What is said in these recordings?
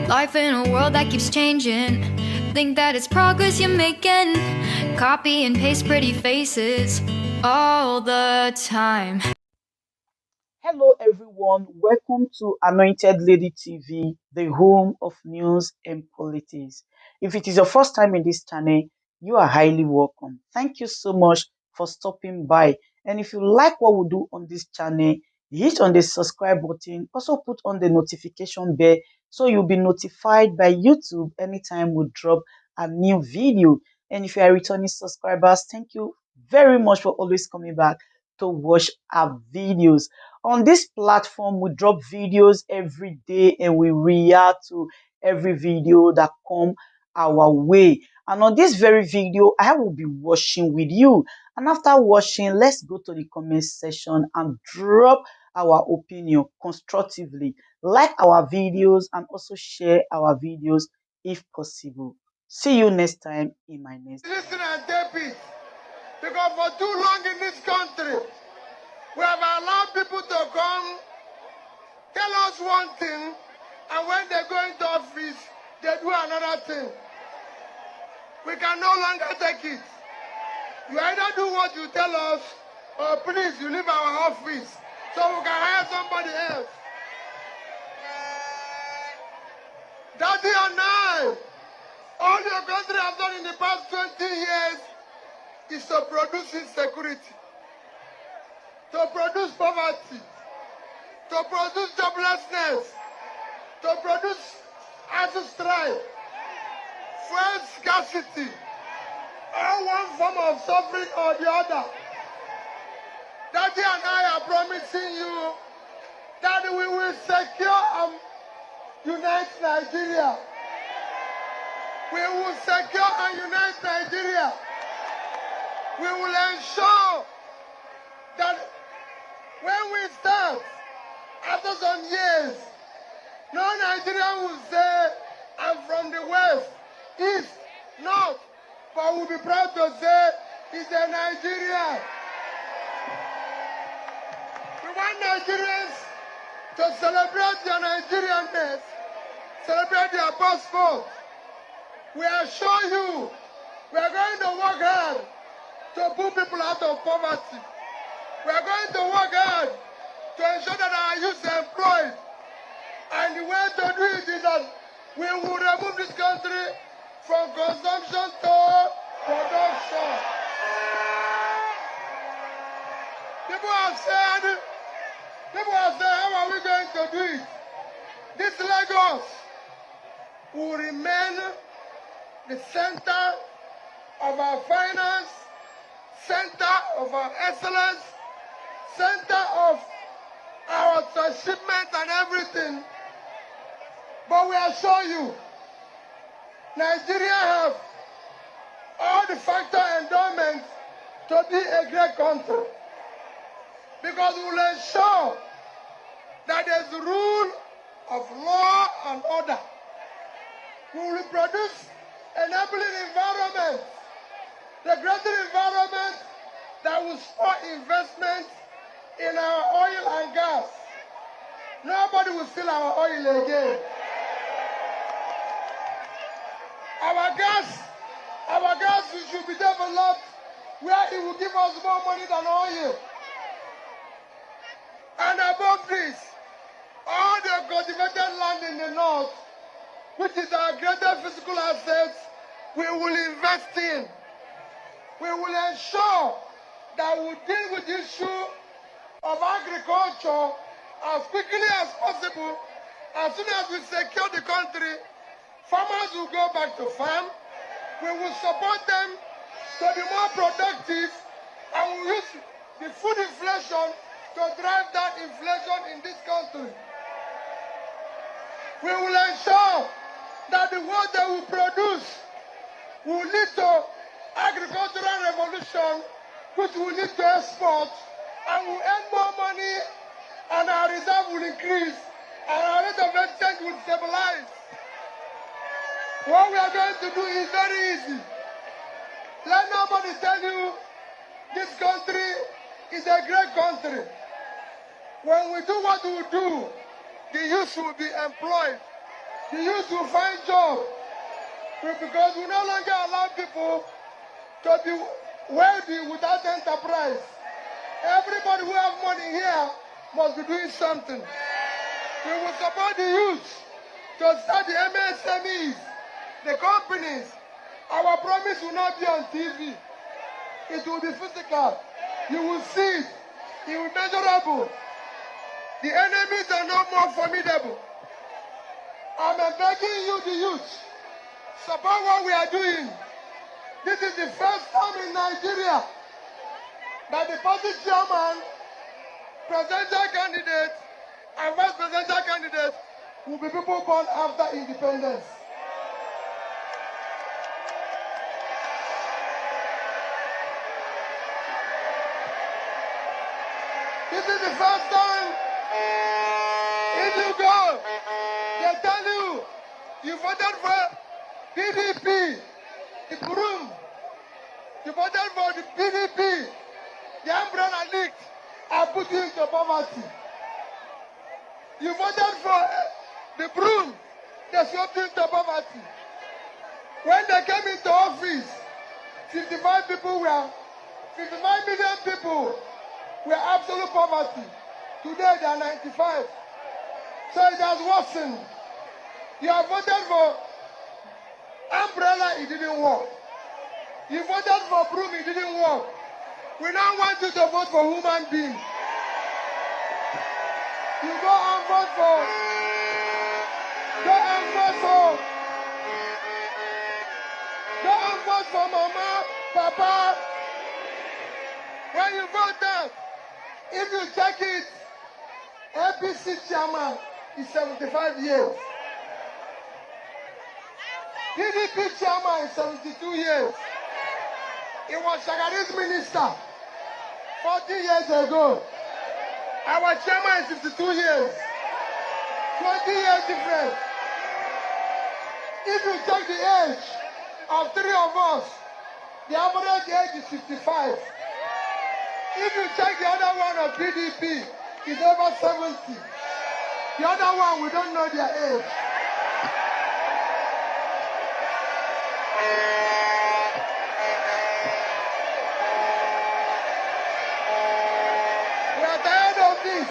Life in a world that keeps changing. Think that it's progress you're making. Copy and paste pretty faces all the time. Hello, everyone. Welcome to Anointed Lady TV, the home of news and politics. If it is your first time in this channel, you are highly welcome. Thank you so much for stopping by. And if you like what we do on this channel, hit on the subscribe button. Also put on the notification bell so you'll be notified by YouTube anytime we drop a new video. And if you are returning subscribers, thank you very much for always coming back to watch our videos. On this platform, we drop videos every day and we react to every video that come our way. And on this very video, I will be watching with you. And after watching, let's go to the comment section and drop our opinion constructively. Like our videos and also share our videos if possible. See you next time in my next video. Listen and tape it. Because for too long in this country, we have allowed people to come, tell us one thing, and when they go into office, they do another thing. We can no longer take it. You either do what you tell us, or please, you leave our office, so we can hire somebody else. Daddy and I, all your country has done in the past 20 years is to produce insecurity, to produce poverty, to produce joblessness, to produce artist strife, fuel scarcity, or one form of suffering or the other. Daddy and I are promising you that we will secure and unite Nigeria. We will secure and unite Nigeria. We will ensure that when we start, after some years, no Nigerian will say, I'm from the west, east, north, but we'll be proud to say, it's a Nigerian. We want Nigerians to celebrate their Nigerianness, celebrate their passport. We assure you, we are going to work hard to put people out of poverty. We are going to work hard to ensure that our youth are employed. And the way to do it is that we will remove this country from consumption to production. People have said, how are we going to do it? This Lagos will remain the center of our finance, center of our excellence, center of our transshipment and everything. But we assure you, Nigeria have all the factor endowments to be a great country. Because we will ensure that there's the rule of law and order. We will produce enabling environment, the greater environment that will support investment in our oil and gas. Nobody will steal our oil again. Our gas should be developed where it will give us more money than oil. And above this, all the cultivated land in the north, which is our greatest physical asset, we will invest in. We will ensure that we deal with the issue of agriculture as quickly as possible. As soon as we secure the country, farmers will go back to farm. We will support them to be more productive, and we will use the food inflation to drive that inflation in this country. We will ensure that the work that we produce will lead to agricultural revolution, which will lead to export, and will earn more money, and our reserve will increase, and our rate of exchange will stabilize. What we are going to do is very easy. Let nobody tell you this country is a great country. When we do what we do, the youth will be employed. The youth will find job. Because we no longer allow people to be wealthy without enterprise. Everybody who has money here must be doing something. We will support the youth to start the MSMEs, the companies. Our promise will not be on TV. It will be physical. You will see it. It will be measurable. The enemies are no more formidable. I'm begging you, the youth, support what we are doing. This is the first time in Nigeria that the party chairman, presidential candidate, and vice presidential candidate will be people born after independence. This is the first time. If you go, they tell you, you voted for PDP, the broom. You voted for the PDP, the umbrella leaked and put you into poverty. You voted for the broom, they swept you into poverty. When they came into office, 55 million people were absolute poverty. Today they are 95. So it has worsened. You have voted for umbrella, it didn't work. You voted for broom, it didn't work. We now want you to vote for human beings. You go and vote for mama, papa. When you vote that, if you check it, APC chairman is 75 years. PDP chairman is 72 years. He was Shagari's minister 40 years ago. Our chairman is 52 years. 20 years difference. If you check the age of three of us, the average age is 55. If you check the other one of PDP, it's over 70. The other one, we don't know their age. We are tired of this.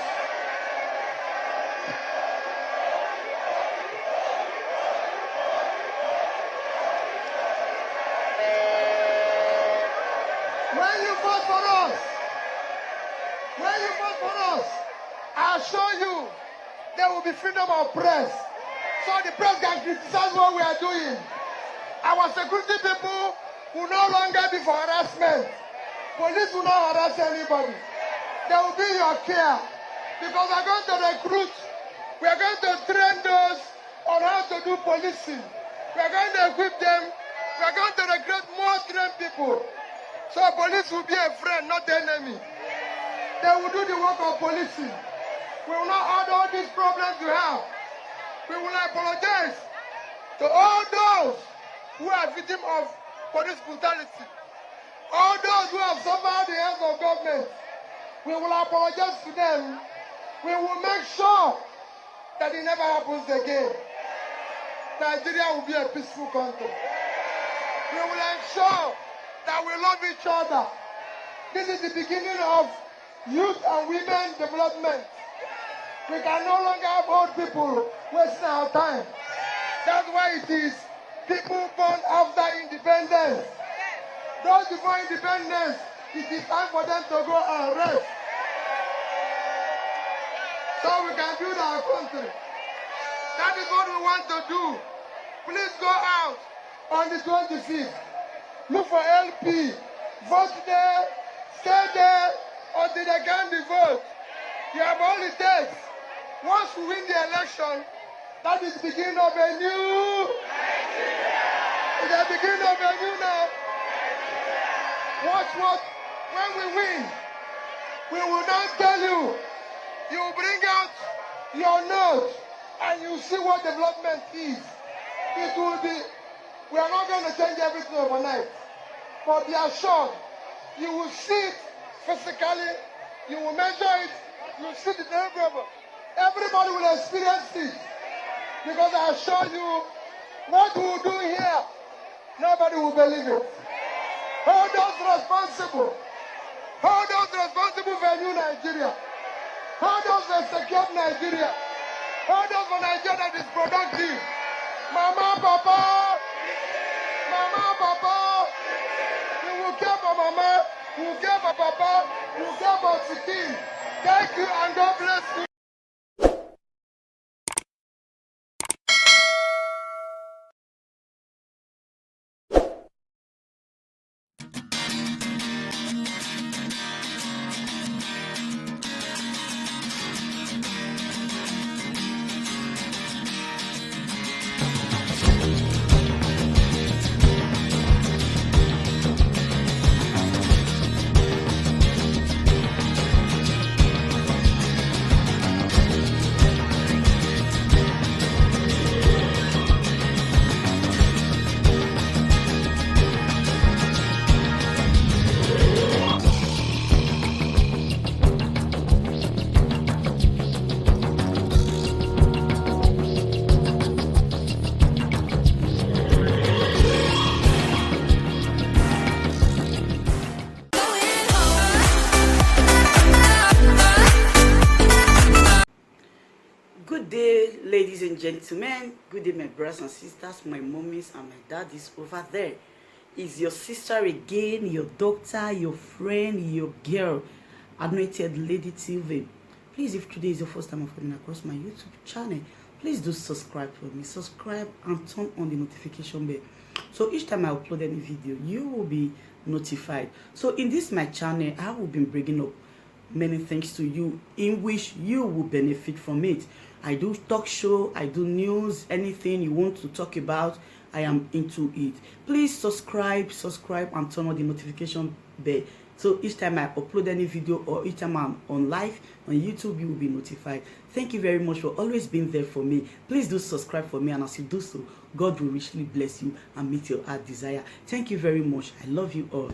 When you vote for us, I assure you, there will be freedom of press. So the press can criticize what we are doing. Our security people will no longer be for harassment. Police will not harass anybody. They will be your care. Because we are going to recruit, we are going to train those on how to do policing. We are going to equip them. We are going to recruit more trained people. So police will be a friend, not the enemy. They will do the work of policing. We will not add all these problems we have. We will apologize to all those who are victims of police brutality. All those who have suffered the hands of government. We will apologize to them. We will make sure that it never happens again. Nigeria will be a peaceful country. We will ensure that we love each other. This is the beginning of youth and women development. We can no longer have old people wasting our time. That's why it is people born after independence. Those before independence, it is time for them to go and rest. So we can build our country. That is what we want to do. Please go out on the 25th. Look for LP. Vote there, stay there until they can be vote. You have all it takes. Once we win the election, that is the beginning of a new Nigeria. It's the beginning of a new now. Watch what, when we win, we will not tell you. You will bring out your note and you see what development is. It will be, we are not going to change everything overnight. But be assured, you will see it physically, you will measure it, you will see the deliverables. Everybody will experience it. Because I assure you, what we will do here, nobody will believe it. Hold us responsible. Hold us responsible for a new Nigeria. Hold us for a secure Nigeria. Hold us for Nigeria that is productive. Mama, Papa, Mama, Papa, we will care for Mama, we will care for Papa, we will care for Siki. Thank you and God bless you. Good day, ladies and gentlemen. Good day, my brothers and sisters, my mummies and my daddies over there. Is your sister again, your doctor, your friend, your girl, Anointed Lady TV. Please, if today is your first time of coming across my YouTube channel, please do subscribe for me. Subscribe and turn on the notification bell. So each time I upload any video, you will be notified. So in this my channel, I will be bringing up many things to you in which you will benefit from it. I do talk show, I do news, anything you want to talk about, I am into it. Please subscribe and turn on the notification bell. So each time I upload any video or each time I'm on live on YouTube, you will be notified. Thank you very much for always being there for me. Please do subscribe for me, and as you do so, God will richly bless you and meet your heart desire. Thank you very much. I love you all.